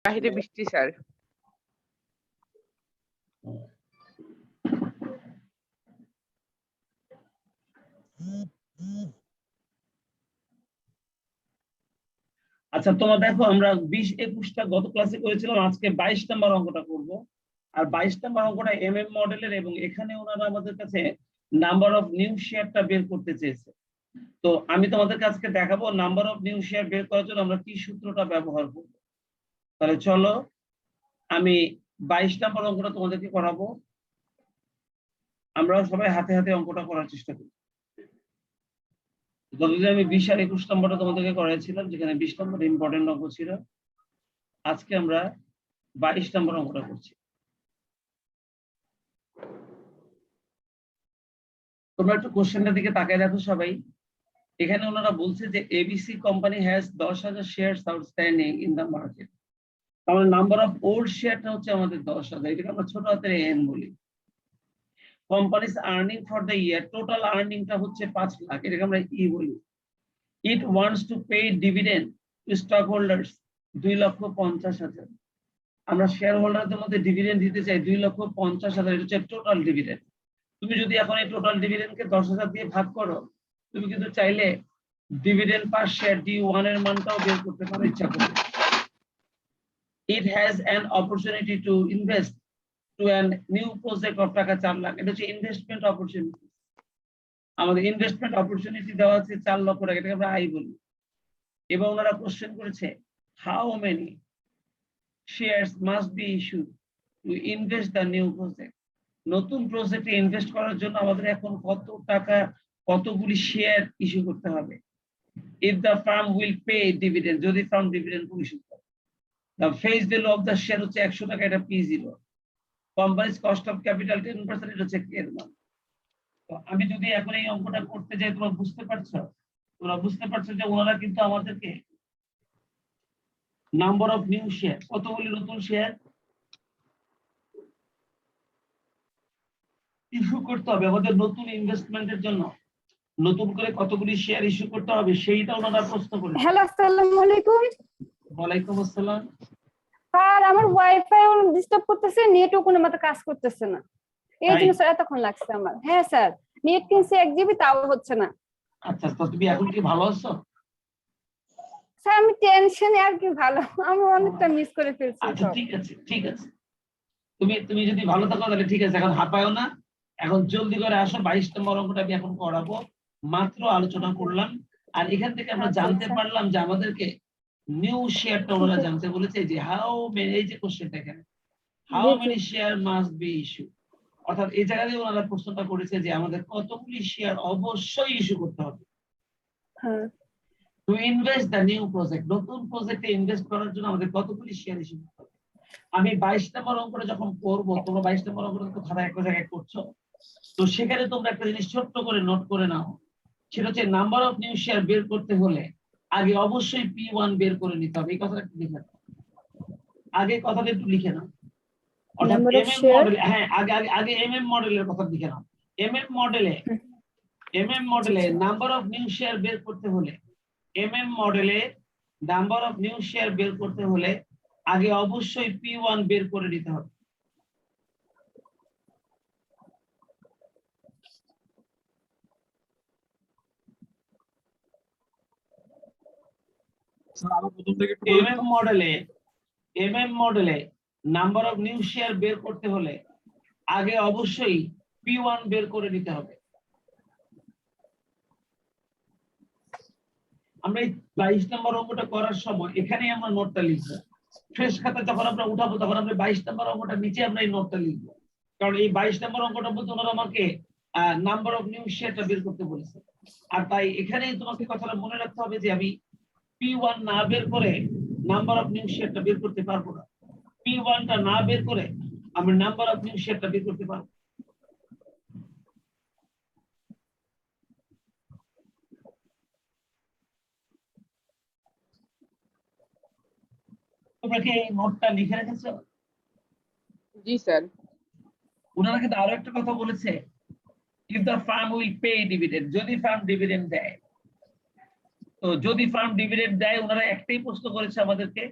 বাহিরে বৃষ্টি স্যার। আচ্ছা তোমরা দেখো আমরা 20-21টা গত ক্লাসে করেছিলাম, আজকে 22 নাম্বার অঙ্কটা করব। আর 22 নাম্বার অঙ্কটা এমএম মডেলের, এবং এখানে ওনারা আমাদের কাছে নাম্বার অফ নিউ শেয়ারটা বের করতে চেয়েছে। তো আমি তোমাদেরকে আজকে দেখাবো নাম্বার অফ নিউ শেয়ার বের করার জন্য আমরা কি সূত্রটা ব্যবহার করব। তাহলে চলো আমি 22 নাম্বার অঙ্কটা তোমাদেরকে করাবো। আমরা সবাই হাতে হাতে অঙ্কটা করার চেষ্টা করি। গতদিন আমি 20 আর 21 নম্বরটা তোমাদেরকে করাইছিলাম, যেখানে 20 নম্বর ইম্পর্টেন্ট অঙ্ক ছিল। আজকে আমরা 22 নম্বর অঙ্কটা করছি। তোমরা একটু কোশ্চেনটার দিকে তাকায় দেখো সবাই। এখানে ওনারা বলছে যে ABC company has 10,000 shares outstanding in the market. তাহলে নাম্বার অফ ওল্ড শেয়ারটা হচ্ছে আমাদের 10,000, এটাকে আমরা ছোট হাতের এন বলি। Company's earning for the year, total আর্নিংটা হচ্ছে 5 লাখ, এটাকে আমরা ই বলি। It wants to pay dividend to stock holders 2,50,000। আমরা শেয়ার হোল্ডারদের মধ্যে ডিভিডেন্ড দিতে চাই 2,50,000, এটা হচ্ছে টোটাল ডিভিডেন্ড। তুমি যদি এখন এই টোটাল ডিভিডেন্ডকে 10,000 দিয়ে ভাগ করো, তুমি কিন্তু চাইলে ডিভিডেন্ড পার শেয়ার D1 এর মানটাও বের করতে পারো ইচ্ছা করলে। It has an opportunity to invest to a new project of টাকা 4 লাখ, এটা হচ্ছে ইনভেস্টমেন্ট অপরচুনিটি। আমাদের ইনভেস্টমেন্ট অপরচুনিটি দেওয়া আছে 4 লক্ষ টাকা, এটাকে আমরা আই বলি। এবং ওনারা কোশ্চেন করেছে how many shares must be issued to invest the new project. নতুন প্রজেক্টে ইনভেস্ট করার জন্য আমাদের এখন কত টাকা, কতগুলি শেয়ার ইস্যু করতে হবে। If the farm will pay dividend, যদি ফার্ম ডিভিডেন্ড পরিশোধ করে। The face value of the share হচ্ছে 100 টাকা, এটা P0। Companies cost of capital 10%, এটা হচ্ছে K এর মান। তো আমি যদি এখন এই অঙ্কটা করতে যাই, তোমরা বুঝতে পারছো যে ওনারা কিন্তু আমাদেরকে নাম্বার অফ নিউ শেয়ার, কতগুলি নতুন শেয়ার ইস্যু করতে হবে আমাদের নতুন ইনভেস্টমেন্টের জন্য, নতুন করে কতগুলি শেয়ার ইস্যু করতে হবে সেইটা ওনারা প্রশ্ন করেছে। হ্যালো, আসসালামু আলাইকুম। ওয়ালাইকুম আসসালাম। স্যার আমার ওয়াইফাই ডিস্টার্ব করতেছে, নেটও কোনো মতে কাজ করতেছে না, এই জন্য স্যার এতক্ষণ লাগছে আমার। হ্যাঁ স্যার, নেট কিনছে 1 জিবি, তাও হচ্ছে না। আচ্ছা, তো তুমি এখন কি ভালো আছো? স্যার আমি টেনশনে আর কি ভালো, আমি অনেকটা মিস করে ফেলছি। আচ্ছা ঠিক আছে, তুমি যদি ভালো থাকো তাহলে ঠিক আছে, এখন হাঁপায়ও না। এখন জলদি করে আসো, 22 নম্বর অঙ্কটা আমি এখন করাবো। মাত্র আলোচনা করলাম, আর এখান থেকে আমরা জানতে পারলাম যে আমাদেরকে নিউ শেয়ারটা ওরা জানতে বলেছে যে হাউ মেনি, এই যে কোশ্চেনটা এখানে how many share must be issue, অর্থাৎ এই জায়গাতে ওনারা প্রশ্নটা করেছে যে আমাদের কতগুলি শেয়ার অবশ্যই ইস্যু করতে হবে to invest the new project, নতুন প্রজেক্টে ইনভেস্ট করার জন্য আমাদের কতগুলি শেয়ার ইস্যু করতে হবে। আমি 22 নম্বর অঙ্কটা যখন করবো, তোমরা 22 নম্বর অঙ্কটা তো খাতা একটা জায়গায় করছো, তো সেখানে তোমরা একটা জিনিস ছোট্ট করে নোট করে নাও, সেটা হচ্ছে নাম্বার অফ নিউ শেয়ার বের করতে হলে আগে অবশ্যই P1 বের করে নিতে হবে। এই কথাটা একটু লিখে নাও, আগে কথাটা একটু লিখে নাও। অর্থাৎ এমএম মডেল, হ্যাঁ আগে এমএম মডেলের কথা লিখে নাও। এমএম মডেলে নাম্বার অফ নিউ শেয়ার বের করতে হলে, এমএম মডেলে নাম্বার অফ নিউ শেয়ার বের করতে হলে আগে অবশ্যই P1 বের করে নিতে হবে। এমএম মডেলে নাম্বার অফ নিউ শেয়ার বের করতে হলে আগে অবশ্যই P1 বের করে নিতে হবে। আমরা এই 22 নম্বর অঙ্কটা করার সময় এখানে আমরা নোটটা লিখবো। ফ্রেশ খাতা যখন আমরা উঠাবো তখন আমরা 22 নম্বর অঙ্কটা নিচে আমরা এই নোটটা লিখবো, কারণ এই 22 নম্বর অঙ্কটা বলতে ওনারা আমাকে নাম্বার অফ নিউ শেয়ারটা বের করতে বলেছে। আর তাই এখানেই তোমাকে কথাটা মনে রাখতে হবে যে আমি P1 না বের করে নাম্বার অফ নিউ শেয়ারটা বের করতে পারবো না। P1 টা না বের করে আমি নাম্বার অফ নিউ শেয়ারটা বের করতে পারবো। তোমরা কি এই নোটটা লিখে রেখেছো? জি স্যার। ওনারা কিন্তু আরো একটা কথা বলেছে, if the firm will pay dividend, যদি ফার্ম ডিভিডেন্ড দেয়। তো যদি ফার্ম ডিভিডেন্ড দেয়, ওনারা একটাই প্রশ্ন করেছে আমাদেরকে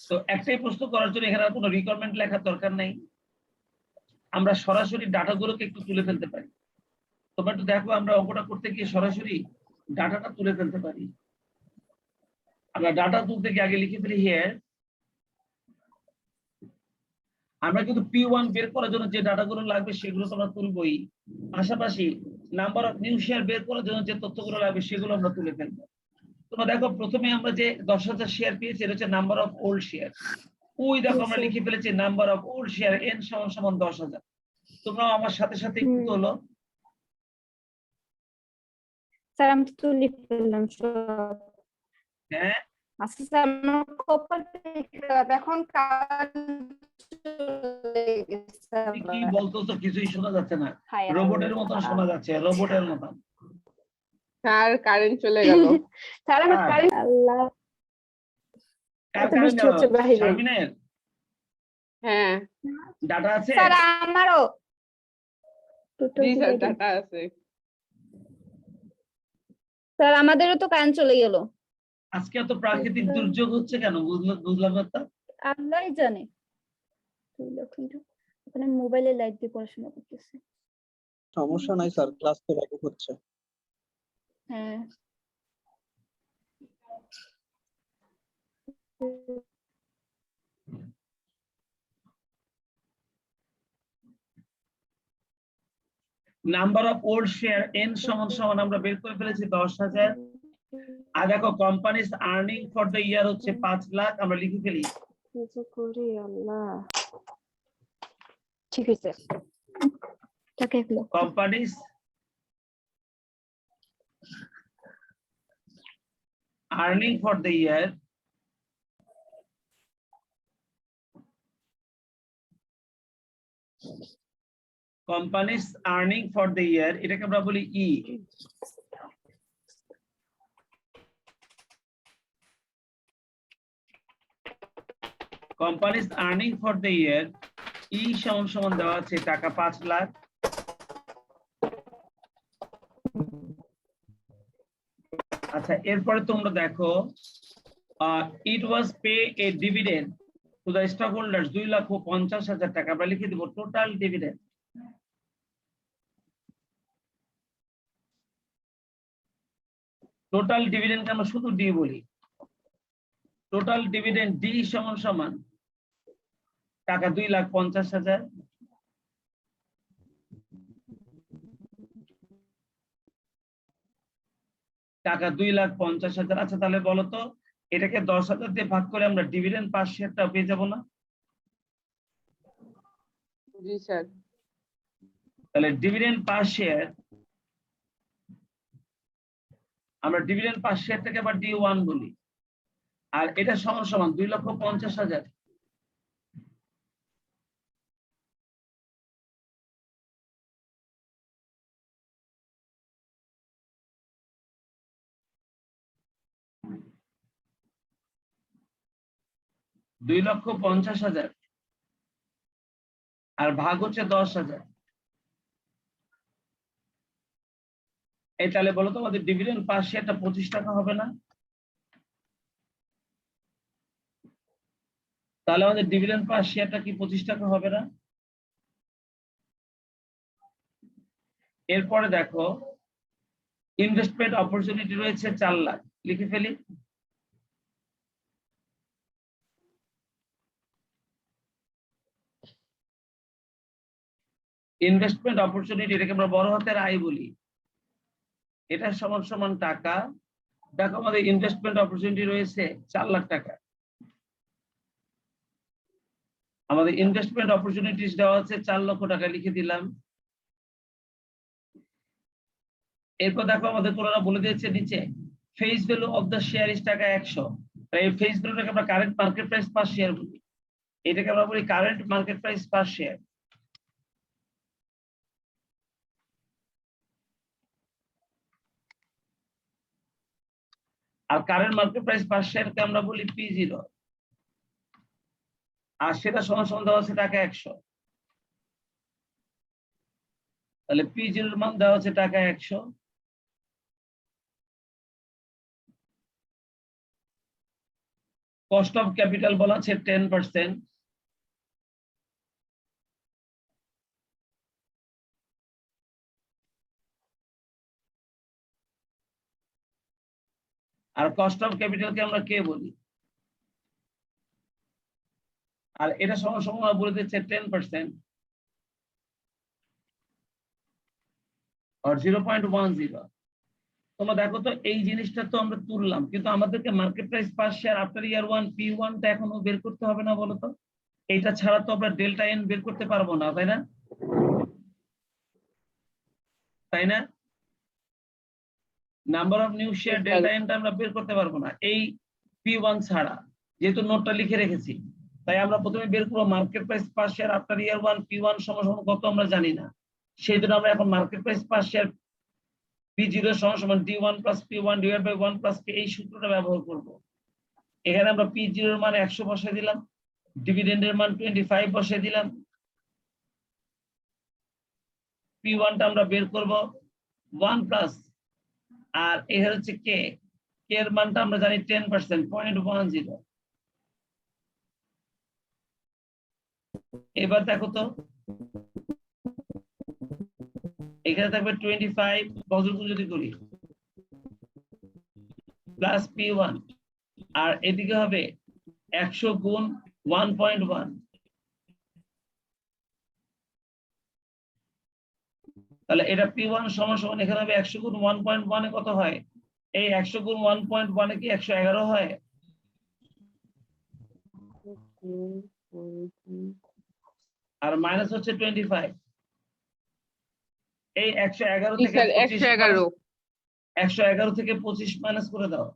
তো একটাই প্রশ্ন করার জন্য এখানে আর কোনো রিকোয়ারমেন্ট লেখার দরকার নাই, আমরা সরাসরি ডাটাগুলোকে একটু তুলে ফেলতে পারি। তোমরা একটু দেখো, আমরা অঙ্কটা করতে গিয়ে সরাসরি ডাটাটা তুলে ফেলতে পারি। আমরা ডাটা তুলতে গিয়ে আগে লিখে ফেলি হিয়ার। আমরা কিন্তু P1 বের করার জন্য যে ডাটাগুলো লাগবে সেগুলো তো আমরা তুলবই, পাশাপাশি নাম্বার অফ নিউ শেয়ার বের করার জন্য যে তথ্যগুলো লাগবে সেগুলো আমরা তুলে ফেলবো। তোমরা দেখো প্রথমে আমরা যে 10,000 শেয়ার পেয়েছি এটা হচ্ছে নাম্বার অফ ওল্ড শেয়ার। ওই দেখো আমরা লিখে ফেলেছি number of old share n সমান সমান 10,000। তোমরাও আমার সাথে সাথে একটু তোলো। স্যার আমি তো তুলে ফেললাম সব। হ্যাঁ, আচ্ছা স্যার আমার কপাল খারাপ, এখন কাজ চলে গেছে কি আবার। বলতো তো কিছুই শোনা যাচ্ছে না, হায় রোবটের মতন আল্লাহ। শোনা যাচ্ছে, রোবটের মতন। স্যার কারেন্ট চলে গেল। স্যার আমার হ্যাঁ। কারেন্ট, আল্লাহ কার এত কারেন্ট বৃষ্টি গেল? হচ্ছে বাহিরে। শারমিনের হ্যাঁ ডাটা আছে? স্যার আমারও জি স্যার, ডাটা আছে। স্যার আমাদেরও তো কারেন্ট চলে গেল। আজকে এত প্রাকৃতিক দুর্যোগ হচ্ছে কেন বুঝলাম না তো। আল্লাহই জানে। ওখানে মোবাইলে লাইট দিয়ে পড়াশোনা করতেছে। সমস্যা নাই স্যার, ক্লাস তো রেকর্ড হচ্ছে। হ্যাঁ number of old share n সমান সমান আমরা বের করে ফেলেছি 10,000। আর দেখো কোম্পানিজ আর্নিং ফর দ্য ইয়ার হচ্ছে 5 লাখ, আমরা লিখে ফেলি। কিছু করি আল্লাহ। ঠিক আছে টাকা 1 lakh. Company's earning for the year company's earning for the year, এটাকে আমরা বলি e. Company's earning for the year e সমান সমান দেওয়া আছে টাকা 5 লাখ। আচ্ছা এরপরে তোমরা দেখো it was pay a dividend to the stock holders 2,50,000 টাকা, আমরা লিখে দেবো টোটাল ডিভিডেন্ড। টোটাল ডিভিডেন্ডকে আমরা শুধু ডি বলি। টোটাল ডিভিডেন্ড ডি সমান সমান টাকা 2,50,000। টাকা 2,50,000। আচ্ছা তাহলে বলো তো এটাকে 10,000 দিয়ে ভাগ করে আমরা ডিভিডেন্ড পার শেয়ারটা পেয়ে যাবো না? জি স্যার। তাহলে ডিভিডেন্ড পার শেয়ার, আমরা ডিভিডেন্ড পার শেয়ারটাকে আবার D1 বলি, আর এটা সমান সমান 2,50,000। $2,50,000 আর ভাগ হচ্ছে 10,000। এই তাহলে বলো তো আমাদের ডিভিডেন্ড পার শেয়ারটা 25 টাকা হবে না? তাহলে আমাদের ডিভিডেন্ড পার শেয়ারটা কি 25 টাকা হবে না? এরপরে দেখো ইনভেস্টমেন্ট অপরচুনিটি রয়েছে 4 লাখ, লিখে ফেলি। ইনভেস্টমেন্ট অপরচুনিটি এটাকে আমরা বড় হাতের আই বলি, এটা সমান সমান টাকা। দেখো আমাদের ইনভেস্টমেন্ট অপরচুনিটি রয়েছে 4 লাখ টাকা। আমাদের ইনভেস্টমেন্ট অপরচুনিটিস দেওয়া আছে 4 লক্ষ টাকা, লিখে দিলাম। এরপর দেখো আমাদের কোনটা বলে দিয়েছে নিচে face value of the share is টাকা 100। এই ফেস ভ্যালুটাকে আমরা current market price per share বলি, এটাকে আমরা বলি current market price per share. আর কারেন্ট মার্কেট প্রাইস পার শেয়ারকে আমরা বলি P0, আর সেটা সমান সমান দেওয়া আছে টাকা 100। তাহলে P0 এর মান দেওয়া আছে টাকা 100। কস্ট অফ ক্যাপিটাল বলা আছে 10%। আর কস্ট অফ ক্যাপিটালকে আমরা কে বলি, আর এটা সময় বলে দিচ্ছে 10% আর 0.10। তোমরা দেখো তো এই জিনিসটা তো আমরা তুললাম, কিন্তু আমাদেরকে market price per share after year 1 P1 টা এখনো বের করতে হবে না বলো তো? এইটা ছাড়া তো আমরা ডেল্টা এন বের করতে পারবো না, তাই না? তাই না? Number of new share delta এনটা আমরা বের করতে পারবো না এই P1 ছাড়া, যেহেতু নোটটা লিখে রেখেছি। তাই আমরা প্রথমে বের করবো market price per share after year 1 P1 সমান কত আমরা জানি না, সেই জন্য আমরা এখন market price per share P0 সমান D1 + P1 / 1 + K এই সূত্রটা ব্যবহার করব। এখানে আমরা P0 এর মান 100 বসিয়ে দিলাম, ডিভিডেন্ডের মান 25 বসিয়ে দিলাম, P1 টা আমরা বের করব 1+, আর এখানে হচ্ছে K এর মানটা আমরা জানি 10%, 0.10। এবার দেখো তো এখানে থাকবে 25 বজ্রগুণ যদি করি প্লাস P1, আর এদিকে হবে 100 গুণ 1.1, তাহলে এটা P1 সমান এখানে হবে 100 গুণ 1.1 এ কত হয়? এই 100 গুণ 1.1 এ কি 111 হয়? আর মাইনাস হচ্ছে 25। এই 111 জি থেকে স্যার 25 111 111 থেকে 25 মাইনাস করে দাও,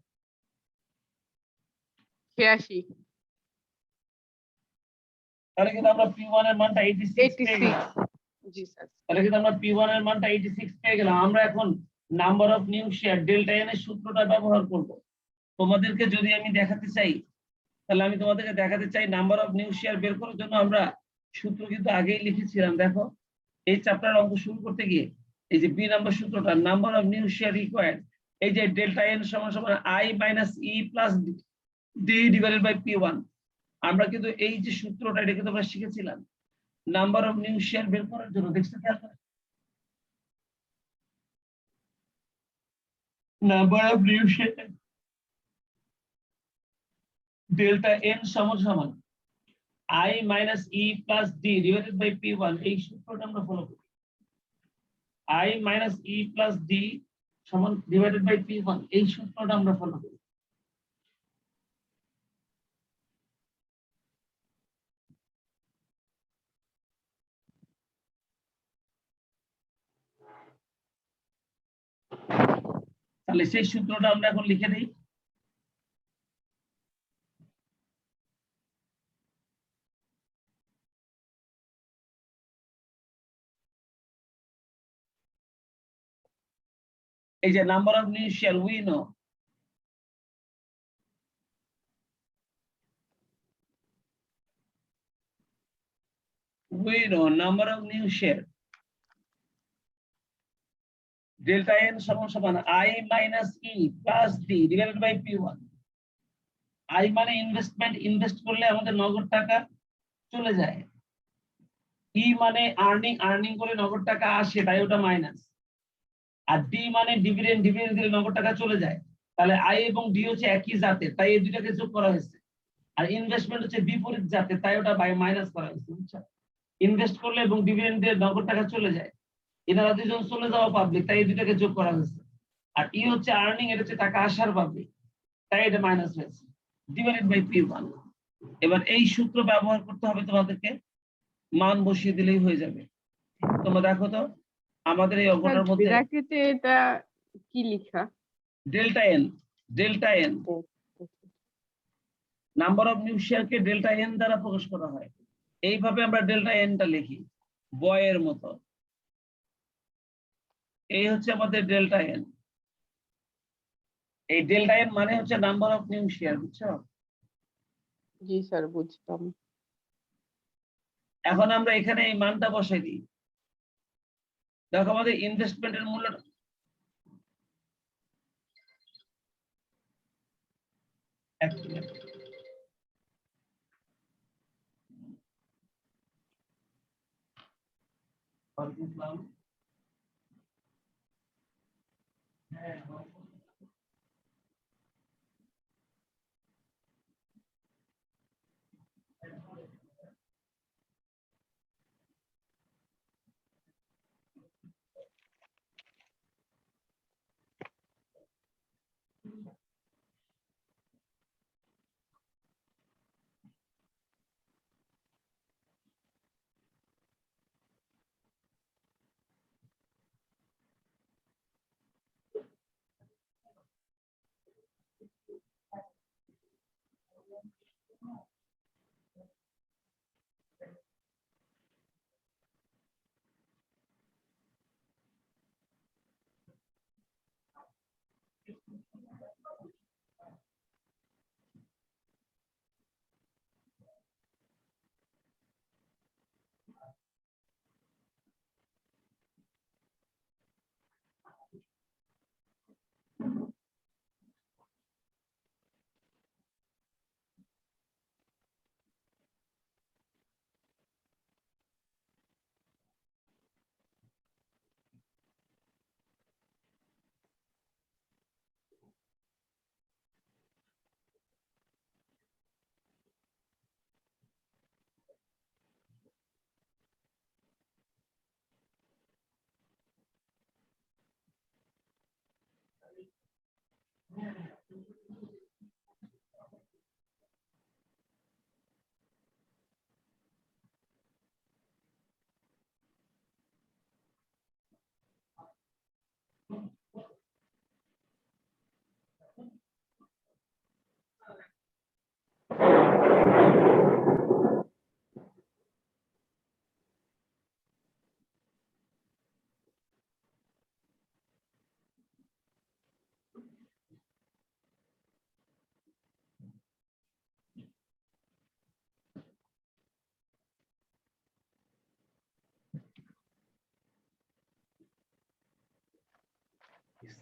86 তাহলে কিন্তু আমরা P1 এর মানটা 86 পেয়ে গেলাম। 86 জি স্যার। তাহলে কিন্তু আমরা P1 এর মানটা 86 পেয়ে গেলাম। আমরা এখন number of new share delta N এর সূত্রটা ব্যবহার করব। তোমাদেরকে যদি আমি দেখাতে চাই, তাহলে আমি তোমাদেরকে দেখাতে চাই নাম্বার অফ নিউ শেয়ার বের করার জন্য আমরা সূত্র কিন্তু আগেই লিখেছিলাম। দেখো এই চ্যাপ্টার অঙ্ক শুরু করতে গিয়ে এই যে বি নাম্বার সূত্রটা, number of new share required, এই যে ডেল্টা এন সমান I - E + D / P1, আমরা কিন্তু এই যে সূত্রটা এটা কিন্তু আমরা শিখেছিলাম নাম্বার অফ নিউ শেয়ার বের করার জন্য। দেখছো খেয়াল করে, number of new share delta N সমান I - E + D / P1, এই সূত্রটা আমরা ফলো করি। I - E + D / P1, এই সূত্রটা আমরা ফলো করি। তাহলে সেই সূত্রটা আমরা এখন লিখে দিই। এই যে number of new share we know number of new share delta N সমান I - E + D / P1। I মানে ইনভেস্টমেন্ট, ইনভেস্ট করলে আমাদের নগদ টাকা চলে যায়। E মানে আর্নিং, আর্নিং করে নগদ টাকা আসে, তাই ওটা মাইনাস। আর D মানে ডিভিডেন্ড, ডিভিডেন্ড দিলে নগদ টাকা চলে যায়। তাহলে I এবং D হচ্ছে একই জাতের, তাই এই দুটাকে যোগ করা হয়েছে। আর ইনভেস্টমেন্ট হচ্ছে বিপরীত জাতের, তাই ওটা বাই মাইনাস করা হয়েছে। বুঝছো? ইনভেস্ট করলে এবং ডিভিডেন্ড দিয়ে নগদ টাকা চলে যায়, এনারা দুজন চলে যাওয়া পাবলিক, তাই এই দুটাকে যোগ করা হয়েছে। আর E হচ্ছে আর্নিং, এটা হচ্ছে টাকা আসার পাবলিক, তাই এটা মাইনাস হয়েছে / P1। এবার এই সূত্র ব্যবহার করতে হবে তোমাদেরকে, মান বসিয়ে দিলেই হয়ে যাবে। তোমরা দেখো তো আমাদের এই অঙ্কটার মধ্যে ব্র্যাকেটে এটা কি লেখা? Delta n number of new শেয়ারকে ডেল্টা এন দ্বারা প্রকাশ করা হয়। এইভাবে আমরা ডেল্টা এনটা লিখি বয়ের মতো। এই হচ্ছে আমাদের ডেল্টা এন। এই ডেল্টা এন মানে হচ্ছে নাম্বার অফ নিউ শেয়ার, বুঝছো? জি স্যার বুঝলাম। এখন আমরা এখানে এই মানটা বসাই দিই। দেখো আমাদের ইনভেস্টমেন্টের মূল্য ওয়ালাইকুম আসসালাম। হ্যাঁ,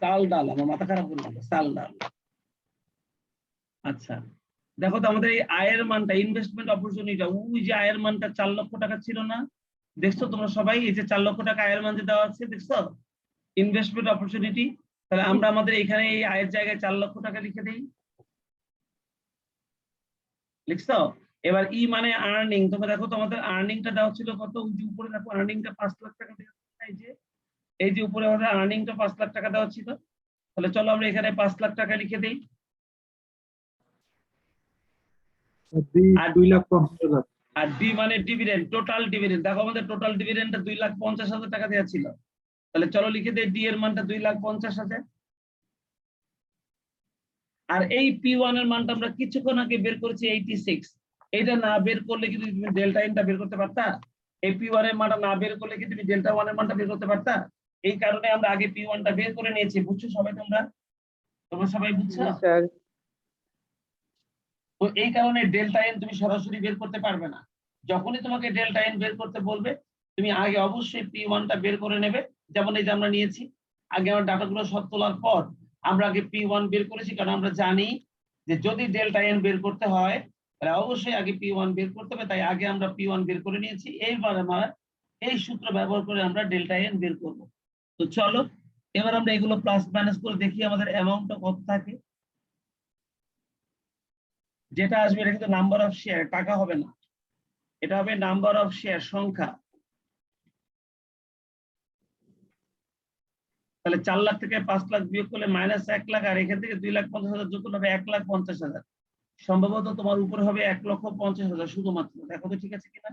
চাল ডাল, আমার মাথা খারাপ করলাম, চাল ডাল। আচ্ছা, দেখো তো আমাদের এই আয়ের মানটা, ইনভেস্টমেন্ট অপরচুনিটি, ওই যে আয়ের মানটা 4 লক্ষ টাকা ছিল না? দেখছো তোমরা সবাই, এই যে 4 লক্ষ টাকা আয়ের মান যে দেওয়া আছে, দেখছো ইনভেস্টমেন্ট অপরচুনিটি? তাহলে আমরা আমাদের এখানে এই আয়ের জায়গায় 4 লক্ষ টাকা লিখে দেই। লিখছো? এবার ই মানে আর্নিং। তোমরা দেখো তো আমাদের আর্নিংটা দেওয়া ছিল কত? ওই যে উপরে দেখো আর্নিংটা 5 লাখ টাকা দেওয়া ছিল। এই যে উপরে আমাদের আর্নিংটা 5 লাখ টাকা দেওয়া ছিল। তাহলে চলো আমরা এখানে 5 লাখ টাকা লিখে দেই। আর ডি মানে ডিভিডেন্ড, টোটাল ডিভিডেন্ড। দেখো আমাদের টোটাল ডিভিডেন্ডটা 2,50,000 টাকা দেওয়া ছিল। তাহলে চলো লিখে দেই ডি এর মানটা 2,50,000। আর এই P1 এর মানটা আমরা কিছুক্ষণ আগে বের করেছি 86। এটা না বের করলে কি তুমি ডেল্টা এনটা বের করতে পারতা? এই P1 এর মানটা না বের করলে কি তুমি ডেল্টা 1 এর মানটা বের করতে পারতা? এই কারণে আমরা আগে P1 টা বের করে নিয়েছি। বুঝছো সবাই? তোমরা সবাই বুঝছো? জি স্যার। তো এই কারণে ডেল্টা এন তুমি সরাসরি বের করতে পারবে না। যখনই তোমাকে ডেল্টা এন বের করতে বলবে, তুমি আগে অবশ্যই P1 টা বের করে নেবে। যেমন এই যে আমরা নিয়েছি, আগে আমার ডাটাগুলো সব তোলার পর আমরা আগে P1 বের করেছি, কারণ আমরা জানি যে যদি ডেল্টা এন বের করতে হয় তাহলে অবশ্যই আগে P1 বের করতে হবে। তাই আগে আমরা P1 বের করে নিয়েছি। এইবার আমরা এই সূত্র ব্যবহার করে আমরা ডেল্টা এন বের করব। তো চলো এবার আমরা এগুলো প্লাস মাইনাস করে দেখি আমাদের অ্যামাউন্টটা কত থাকে। যেটা আসবে এটা কিন্তু নাম্বার অফ শেয়ার, টাকা হবে না, এটা হবে নাম্বার অফ শেয়ার, সংখ্যা। তাহলে 4 লাখ থেকে 5 লাখ বিয়োগ করলে -1 লাখ, আর এখান থেকে 2,50,000 যোগ করলে হবে 1,50,000। সম্ভবত তোমার উপরে হবে 1,50,000 শুধুমাত্র। দেখো তো ঠিক আছে কিনা?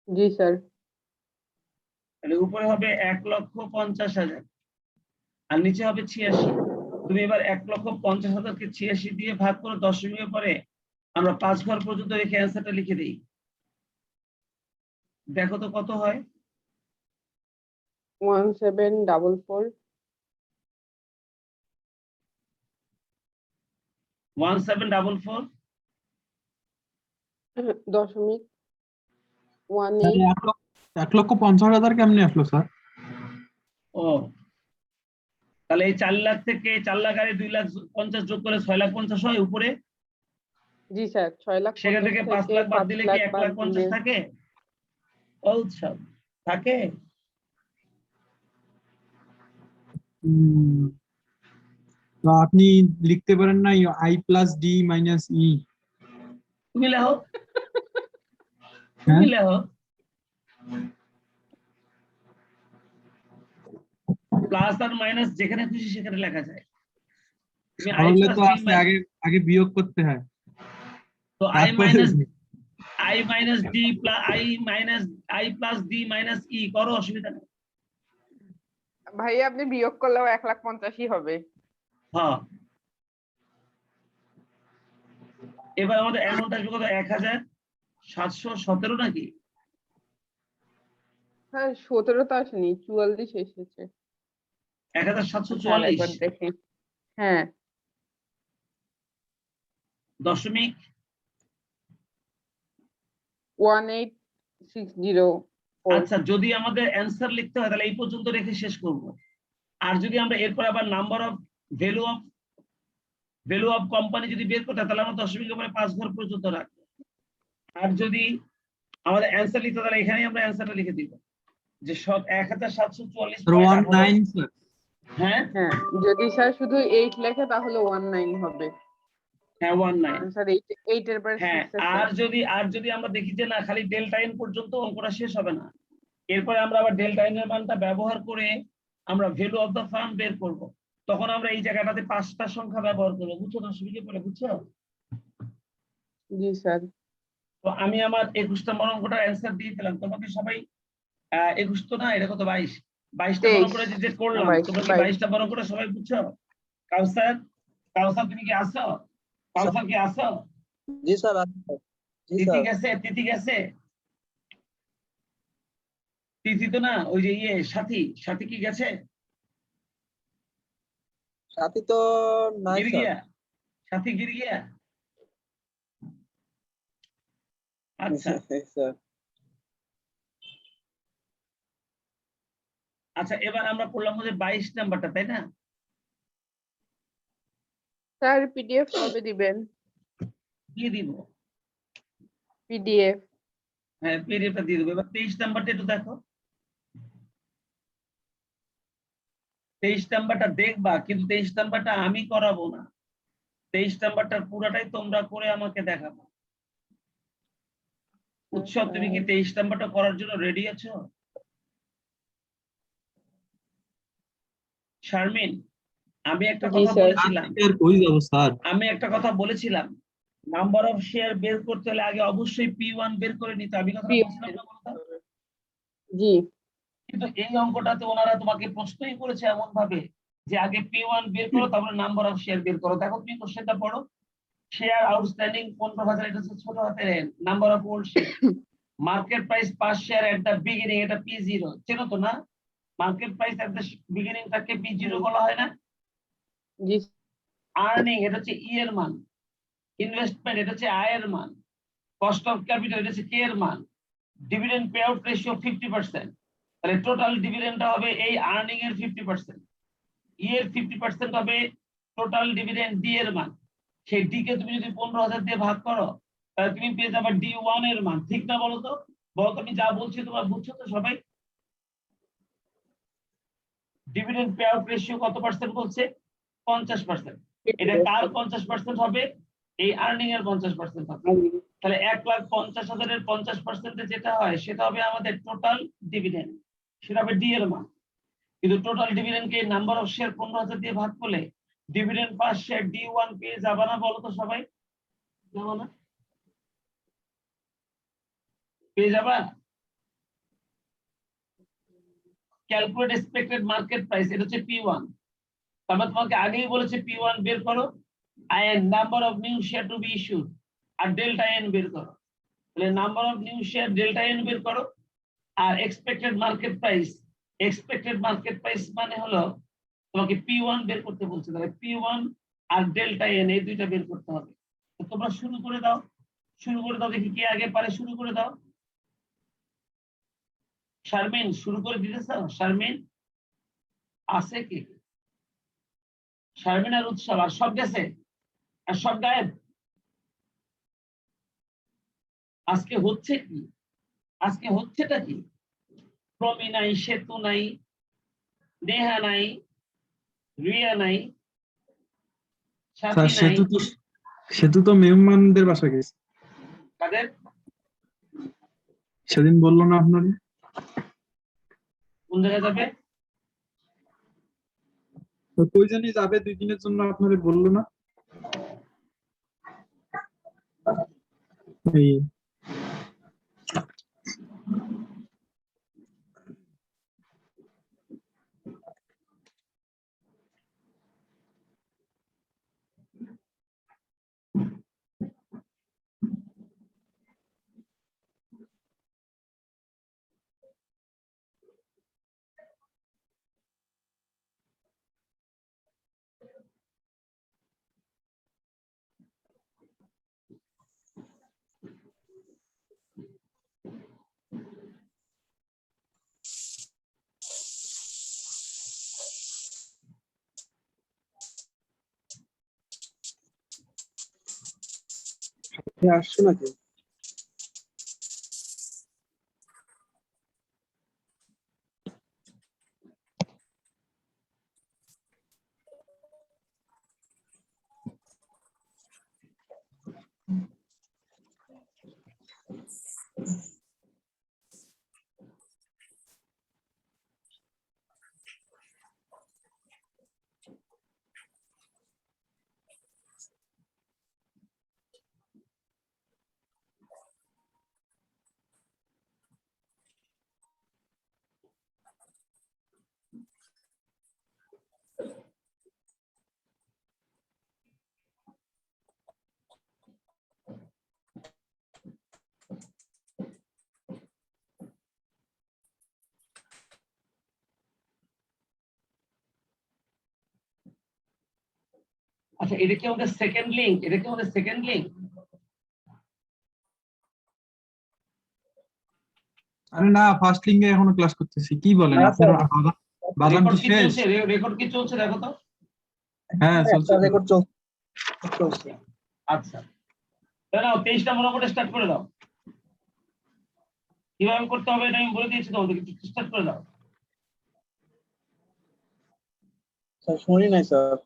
জি স্যার। তাহলে উপরে হবে 1,50,000 আর নিচে হবে 86। তুমি এবার 1,50,000 কে 86 দিয়ে ভাগ করে দশমিকের পরে আমরা 5 ঘর পর্যন্ত রেখে অ্যান্সারটা লিখে দিই। দেখো তো কত হয়? 1744 1744 দশমিক 18। 1,50,000 কেমনে আসলো স্যার? ও তাহলে এই 4 লাখ থেকে 4 লাখ আর 2,50,000 যোগ করে 6,50,000 হয় উপরে। জি স্যার। 6 লাখ সেখান থেকে 5 লাখ বাদ দিলে কি 1,50,000 দিলে থাকে? ও সব থাকে? তো আপনি লিখতে পারেন না আই প্লাস ডি মাইনাস ই। তুমি লেখো, হ্যাঁ তুমি লেখো। প্লাস আর মাইনাস যেখানে খুশি সেখানে লেখা যায়। তুমি আই তাহলে প্লাস তো ডি, আছে আগে আগে বিয়োগ করতে হয় তো I minus D plus I plus D minus E করো, অসুবিধা নেই। ভাই আপনি বিয়োগ করলেও 1,50,000 হবে। হ্যাঁ, এবার আমাদের অ্যামাউন্ট আসবে কত? 1,717 নাকি? হ্যাঁ 17 তো আসেনি, 44 এসেছে। 1,744 একবার দেখি। হ্যাঁ দশমিক 1860 আচ্ছা, যদি আমাদের অ্যান্সার লিখতে হয় তাহলে এই পর্যন্ত রেখে শেষ করব। আর যদি আমরা এরপর আবার number of value of company যদি বের করতে হয় তাহলে আমরা দশমিকের পরে 5 ঘর পর্যন্ত রাখবো। আর যদি আমাদের অ্যান্সার লিখতে হয় তাহলে এখানেই আমরা অ্যান্সারটা লিখে দিব যে সব 1,744 স্যার। হ্যাঁ হ্যাঁ যদি স্যার শুধু 8 লেখে তাহলে 19 হবে। হ্যাঁ 19। কারণ স্যার 8 এর পরে হ্যাঁ 6 আছে। আর যদি আমরা দেখি যে না খালি ডেল্টা এন পর্যন্ত অঙ্কটা শেষ হবে না, এরপরে আমরা আবার ডেল্টা এন এর মানটা ব্যবহার করে আমরা ভ্যালু অফ দ্য ফার্ম বের করব, তখন আমরা এই জায়গাটাতে 5টা সংখ্যা ব্যবহার করবো। বুঝছো দশমিকে পরে? বুঝছো? জি স্যার। তো আমি আমার 21 নম্বর অঙ্কটার অ্যান্সার দিয়ে দিলাম। তোমাকে সবাই 21 তো না, এটা কত? 22টা বড় 23 করে যে করলাম, 22 তোমরা কি 22টা বড় করে সবাই বুঝছো? কাউসার, কাউসার তুমি কি আসো? কাউসার কি আসো? জি স্যার, জি তিথি স্যার। গেছে? তিথি গেছে? তিথি তো না, ওই যে সাথী, সাথী কি গেছে? সাথী তো নাই গির স্যার। গিয়া? সাথী গির গিয়া? আচ্ছা স্যার আচ্ছা, এবার আমরা করলাম হচ্ছে 22 নাম্বারটা, তাই না? স্যার পিডিএফ কবে দিবেন? দিয়ে দিব। পিডিএফ। হ্যাঁ পিডিএফটা দিয়ে দেবো। এবার 23 নাম্বারটা একটু দেখো। 23 নাম্বারটা দেখবা, কিন্তু 23 নাম্বারটা আমি করাবো না। 23 নাম্বারটার পুরাটাই তোমরা করে আমাকে দেখাবো। উৎসব, তুমি কি 23 নাম্বারটা করার জন্য রেডি আছো? শারমিন, আমি একটা জি কথা স্যার। বলেছিলাম, আর কই যাব স্যার? নাম্বার অফ শেয়ার বের করতে হলে আগে অবশ্যই P1 বের করে নিতে। আমি কথা বলছিলাম না বলতো? জি কিন্তু এই অঙ্কটাতে ওনারা তোমাকে প্রশ্নই করেছে এমন ভাবে যে আগে P1 বের করো, তারপরে নাম্বার অফ শেয়ার বের করো। দেখো তুমি কোশ্চেনটা পড়ো। শেয়ার আউটস্ট্যান্ডিং 15,000, এটা হচ্ছে ছোট হাতের N. Number of old share, market price per share at the beginning, এটা P0। চেনো তো না? Market price at the beginning তাকে P0 বলা হয় না? জি আর্নিং, এটা হচ্ছে ই এর মান। ইনভেস্টমেন্ট, এটা হচ্ছে আয় এর মান। কস্ট অফ ক্যাপিটাল, এটা হচ্ছে কে এর মান। ডিভিডেন্ড পে আউট রেশিও 50%, তাহলে টোটাল ডিভিডেন্ডটা হবে এই আর্নিং এর 50%, ই এর 50% হবে টোটাল ডিভিডেন্ড ডি এর মান। সেই ডি কে তুমি যদি 15,000 দিয়ে ভাগ করো তাহলে তুমি পেয়ে যাবে D1 এর মান। ঠিক না বলো তো? বলো আমি যা বলছি তোমরা বুঝছো তো সবাই? ডিভিডেন্ড পে আউট রেশিও কত পার্সেন্ট বলছে? 50%। এটা কার 50% হবে? এই আর্নিং এর 50% হবে। তাহলে 1,50,000 এর 50% যেটা হয় সেটা হবে আমাদের টোটাল ডিভিডেন্ড, সেটা হবে ডি এর মান। কিন্তু total dividend K number of share 15,000 দিয়ে ভাগ করলে ডিভিডেন্ড পার শেয়ার D1 পেয়ে যাবে না? বলো তো সবাই, যাবে না? পেয়ে যাবা? ক্যালকুলেট এক্সপেক্টেড মার্কেট প্রাইস, এটা হচ্ছে P1। তারপর তোমাকে আগেই বলেছে P1 বের করো, and number of new share to be issued, আর ডেল্টা এন বের করো। তাহলে number of new share delta N বের করো, আর এক্সপেক্টেড মার্কেট প্রাইস মানে হলো তোমাকে P1 বের করতে বলছে। তাহলে P1 আর ডেল্টা এন এই দুইটা বের করতে হবে। তো তোমরা শুরু করে দাও, দেখি কে আগে পারে। শুরু করে দাও। শারমিন শুরু করে দিতেছ? শারমিন আছে কি? শারমিন আর উৎসব, আর সব গেছে? আর সব গায়েব? আজকে হচ্ছে কি? আজকে হচ্ছেটা কি? প্রমি নাই, সেতু নাই, নেহা নাই, রিয়া নাই, স্যার সাথী নাই। সেতু তো মেহমানদের বাসা গেছে, কাদের? সেদিন বললো না আপনার? কোন জায়গায় যাবে? তো কই জানি যাবে 2 দিনের জন্য, আপনারে বললো না? এই আসছো নাকি? আচ্ছা, এটা কি আমাদের সেকেন্ড লিংক? এটা কি আমাদের সেকেন্ড লিংক? আরে না, ফার্স্ট লিঙ্গে এখনো ক্লাস করতেছি, কি বলেন না আপনার? স্যার, বাদাম রেকর্ড কি কি শেষ? চলছে? রেকর্ড কি চলছে দেখো তো। হ্যাঁ চলছে একটা তো। রেকর্ড চলছে। আচ্ছা, দাঁড়াও, 23 নম্বর করে স্টার্ট করে দাও। কিভাবে করতে হবে এটা আমি বলে দিয়েছি তোমাদেরকে, স্টার্ট করে দাও। স্যার শুনি নাই স্যার।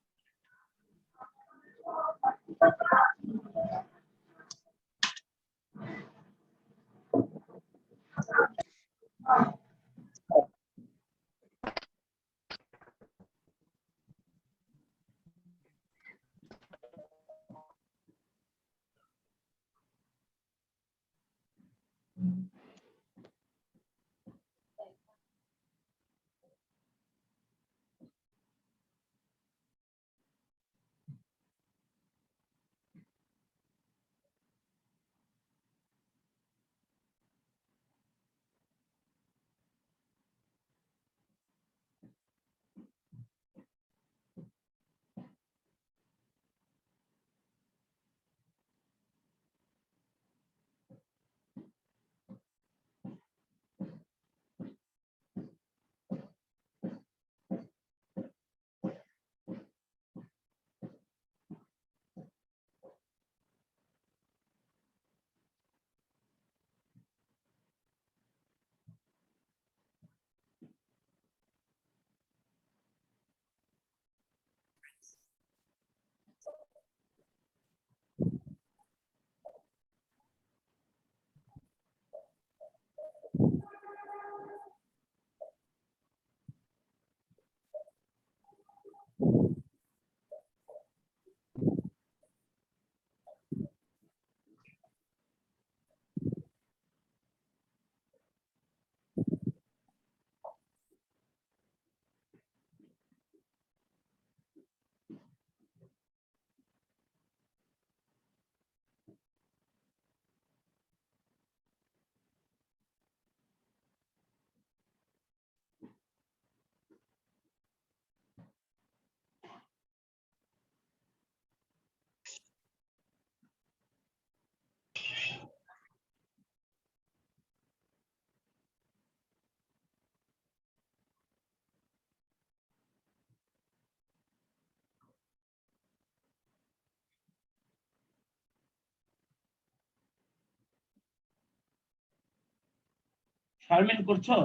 শারমিন করছো?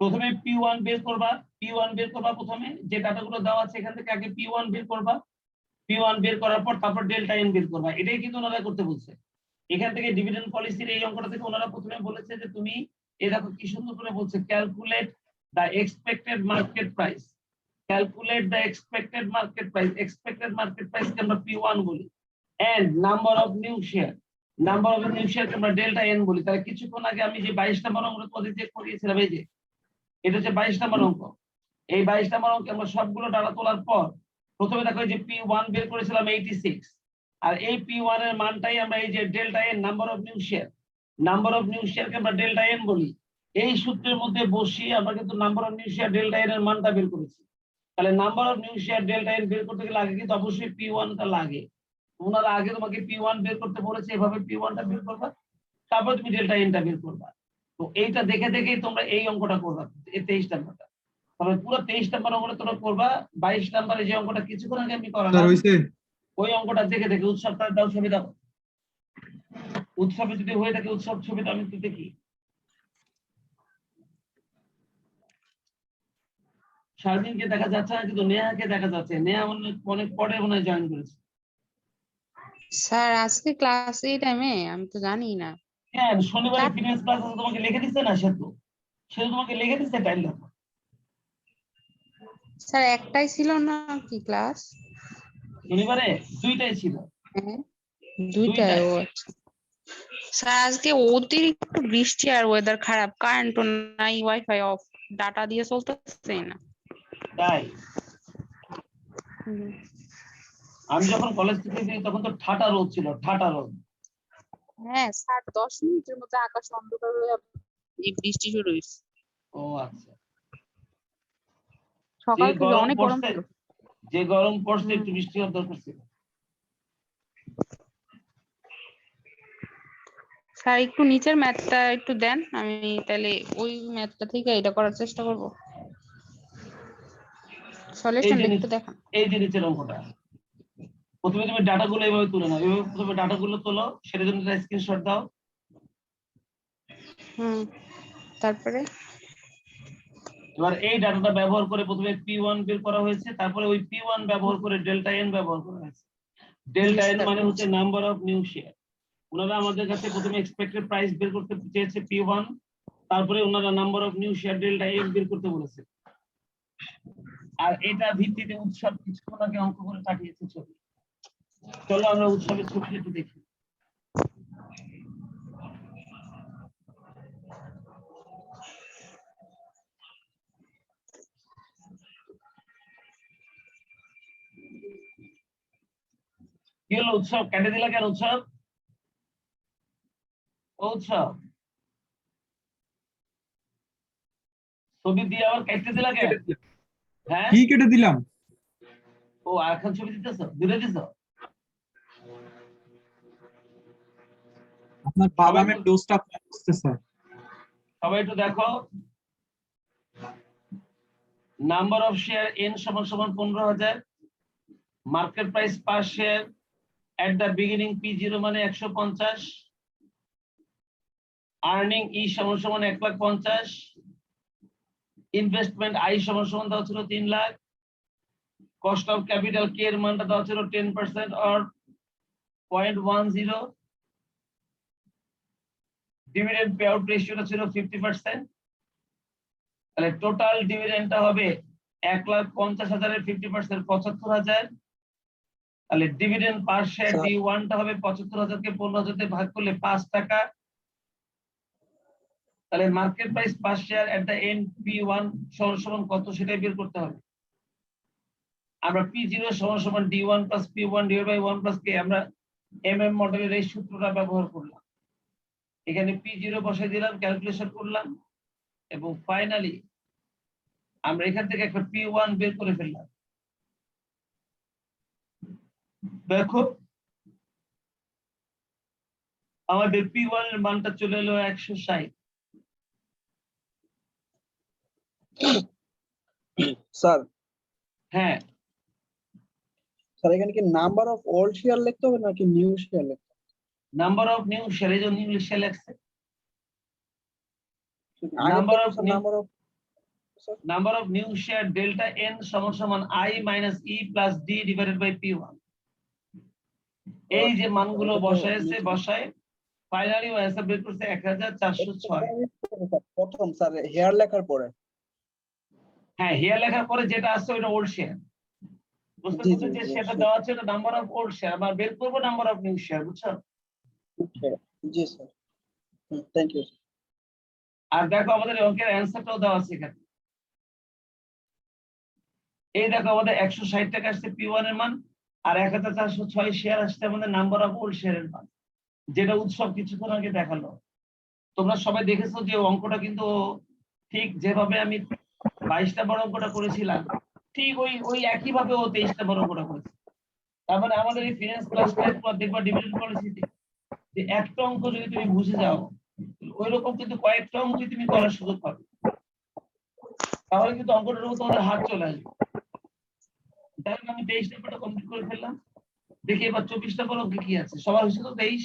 প্রথমে P1 বের করবা, P1 বের করবা প্রথমে যে ডাটাগুলো দেওয়া আছে এখান থেকে আগে P1 বের করবা, P1 বের করার পর তারপর ডেল্টা এন বের করবা। এটাই কিন্তু ওনারা করতে বলছে। এখান থেকে ডিভিডেন্ড পলিসির এই অঙ্কটা থেকে ওনারা প্রথমে বলেছে যে তুমি এই দেখো কি সুন্দর করে বলছে, calculate the expected market price, calculate the expected market price, expected market price কে আমরা P1 বলি, and number of new share, number of new share কে আমরা ডেল্টা এন বলি। তাহলে কিছুক্ষণ আগে আমি যে 22 নম্বর অঙ্কটা তোমাদের যে করিয়েছিলাম, এই যে এটা হচ্ছে 22 নম্বর অঙ্ক। এই 22 নম্বর অঙ্কে আমরা সবগুলো ডাটা তোলার পর প্রথমে দেখো যে P1 বের করেছিলাম 86, আর এই P1 এর মানটাই আমরা এই যে delta n, number of new share, number of new share কে আমরা ডেল্টা এন বলি। এই সূত্রের মধ্যে বসিয়ে আমরা কিন্তু number of new share delta N এর মানটা বের করেছি। তাহলে number of new share delta N বের করতে গেলে আগে কিন্তু অবশ্যই P1 টা লাগে। ওনারা আগে তোমাকে P1 বের করতে বলেছে, এভাবে P1 টা বের করবা, তারপর তুমি ডেল্টা এন টা বের করবা। তো এইটা দেখে দেখেই তোমরা এই অঙ্কটা করবা, এই 23 নাম্বারটা। তবে পুরো 23 নাম্বার অঙ্কটা তোমরা করবা। 22 নাম্বারে যে অঙ্কটা কিছুক্ষণ আগে আমি করালাম স্যার হইছে? ওই অঙ্কটা দেখে দেখে উৎসবটা দাও, ছবি দাও। উৎসবে যদি হয়ে থাকে উৎসব ছবিটা আমি একটু দেখি। শারমিনকে দেখা যাচ্ছে না, কিন্তু নেহাকে দেখা যাচ্ছে। নেহা অনেক পরে মনে হয় জয়েন করেছে। স্যার আজকে ক্লাস এই টাইমে আমি তো জানি না। হ্যাঁ, শনিবারে ফিনান্স ক্লাস আছে, তোমাকে লিখে দিচ্ছে না? সে তোমাকে লিখে দিচ্ছে টাইম দেখো। স্যার একটাই ছিল না কি ক্লাস? শনিবারে দুইটাই ছিল। হ্যাঁ দুইটাই। ও আচ্ছা। স্যার আজকে অতিরিক্ত বৃষ্টি আর ওয়েদার খারাপ, কারেন্টও নাই, ওয়াইফাই অফ, ডাটা দিয়ে চলতেছে না। তাই হুম। আমি যখন কলেজ থেকে যাই তখন তো ঠাটা রোদ ছিল, ঠাটা রোদ। হ্যাঁ স্যার 10 মিনিটের মধ্যে আকাশ অন্ধকার হয়ে এই বৃষ্টি শুরু হয়েছে। ও আচ্ছা। সকাল থেকে অনেক গরম ছিল। যে গরম পড়ছে একটু বৃষ্টি হওয়ার দরকার ছিল। স্যার একটু নিচের ম্যাথটা একটু দেন, আমি তাহলে ওই ম্যাথটা থেকে এটা করার চেষ্টা করব। সলিউশন লিখতে দেখান। এই যে নিচের অঙ্কটা প্রথমে তুমি ডাটাগুলো এইভাবে তুলে নাও, এইভাবে প্রথমে ডাটাগুলো তোলো, সেটার জন্য একটা স্ক্রিনশট দাও। তারপরে এবার এই ডাটাটা ব্যবহার করে প্রথমে P1 বের করা হয়েছে, তারপরে ওই P1 ব্যবহার করে ডেল্টা এন ব্যবহার করা হয়েছে। ডেল্টা এন মানে হচ্ছে নাম্বার অফ নিউ শেয়ার। ওনারা আমাদের কাছে প্রথমে এক্সপেক্টেড প্রাইস বের করতে চেয়েছে P1, তারপরে ওনারা number of new share delta N বের করতে বলেছে। আর এটা ভিত্তিতে উৎসব কিছুক্ষণ আগে অঙ্ক করে পাঠিয়েছে ছবি। চলো আমরা উৎসবের ছবিটা একটু দেখি। কি হলো উৎসব, কেটে দিলা কেন উৎসব? উৎসব ছবি দিয়ে আবার কেটে দিলা কেন? হ্যাঁ কি কেটে দিলাম? ও এখন ছবি দিতেছো, দূরে দিছো? আপনার বাদামের ডোজটা আসছে স্যার। সবাই একটু দেখো, নাম্বার অফ শেয়ার এন সমান সমান 15,000, market price per share at the beginning P0 মানে 150, আর্নিং ই সমান সমান 1,50,000, ইনভেস্টমেন্ট আই সমান সমান দেওয়া ছিল 3 লাখ, কস্ট অফ ক্যাপিটাল কে এর মানটা দেওয়া ছিল 10% অর 0.10, ডিভিডেন্ড পে আউট রেশিওটা ছিল 50%। তাহলে টোটাল ডিভিডেন্ডটা হবে 1,50,000 এর 50% 75,000। তাহলে ডিভিডেন্ড পার শেয়ার D1 টা হবে 75,000 কে 15,000 দিয়ে ভাগ করলে 5 টাকা। তাহলে market price per share at the end P1 সমান সমান কত সেটাই বের করতে হবে। আমরা P0 সমান সমান D1 plus P1 divide by 1 plus K, আমরা MM মডেলের এই সূত্রটা ব্যবহার করলাম। এখানে P0 বসাই দিলাম, ক্যালকুলেশন করলাম, এবং ফাইনালি আমরা এখান থেকে একটা P1 বের করে ফেললাম। দেখো আমাদের P1 এর মানটা চলে এলো 160। স্যার হ্যাঁ স্যার এখানে কি নাম্বার অফ ওল্ড শেয়ার লিখতে হবে নাকি নিউ শেয়ার লিখতে হবে? নাম্বার অফ নিউ শেয়ার, এই জন্য ইংলিশে লেখছে। আগে number of number of sir number of new share delta N সমান সমান I minus E plus D divided by P1। এই যে মানগুলো বসাইছে বসায় ফাইনালি অ্যান্সার বের করছে 1406। প্রথম স্যার হেয়ার লেখার পরে। হ্যাঁ, হিয়ার লেখার পরে যেটা আসছে ওটা ওল্ড শেয়ার। বুঝতে জি, পারছো জি, যে জি, সেটা জি। দেওয়া আছে এটা নাম্বার অফ ওল্ড শেয়ার, আমরা বের করবো নাম্বার অফ নিউ শেয়ার, বুঝছো? জি স্যার, থ্যাংক ইউ। আর দেখো আমাদের অঙ্কের অ্যান্সারটাও দেওয়া আছে এখানে। এই দেখো আমাদের 160 টাকা আসছে P1 এর মান, আর 1406 শেয়ার আসছে আমাদের নাম্বার অফ ওল্ড শেয়ারের মান, যেটা উৎসব কিছুক্ষণ আগে দেখালো। তোমরা সবাই দেখেছো যে অঙ্কটা কিন্তু ঠিক যেভাবে আমি 22 নম্বর অঙ্কটা করেছিলাম, ঠিক ওই একই ভাবে ও 23 নম্বর অঙ্কটা করেছে। তার মানে আমাদের এই ফিনান্স ক্লাসটার পর দেখবা ডিভিশন পলিসিতে যে একটা অঙ্ক যদি তুমি বুঝে যাও, ওইরকম কিন্তু কয়েকটা অঙ্ক তুমি করার সুযোগ পাবে, তাহলে কিন্তু অঙ্কটার উপর তোমাদের হাত চলে আসবে। তাহলে আমি 23 নম্বরটা কমপ্লিট করে ফেললাম। দেখি এবার 24 নম্বর অঙ্কে কি আছে। সবার হয়েছে তো 23?